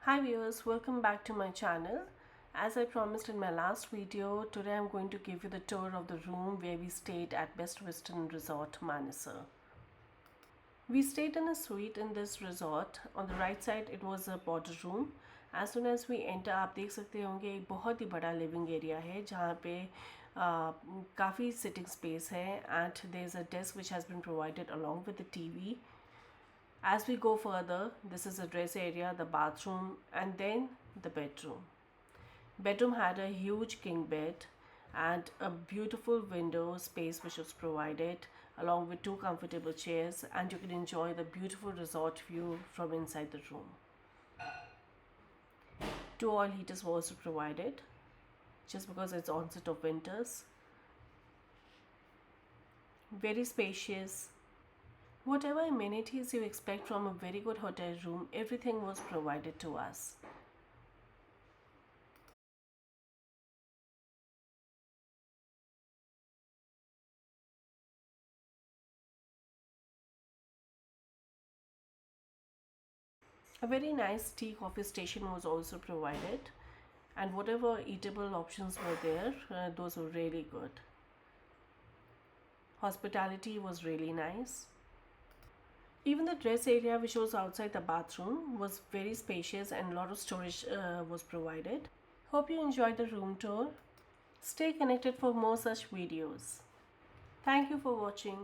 Hi viewers, welcome back to my channel. As I promised in my last video, today I'm going to give you the tour of the room where we stayed at Best Western Resort, Manesar. We stayed in a suite in this resort. On the right side it was a border room. As soon as we enter, आप देख सकते होंगे एक बहुत ही बड़ा living area है जहाँ पे काफ़ी सिटिंग स्पेस है and there's a desk which has been provided along with the TV. As we go further, this is the dress area, the bathroom, and then the bedroom. Bedroom had a huge king bed and a beautiful window space which was provided along with two comfortable chairs, and you can enjoy the beautiful resort view from inside the room. Two oil heaters were also provided just because it's onset of winters. Very spacious. Whatever amenities you expect from a very good hotel room, everything was provided to us. A very nice tea coffee station was also provided, and whatever eatable options were there, those were really good. Hospitality was really nice. Even the dress area which was outside the bathroom was very spacious and a lot of storage was provided. Hope you enjoyed the room tour. Stay connected for more such videos. Thank you for watching.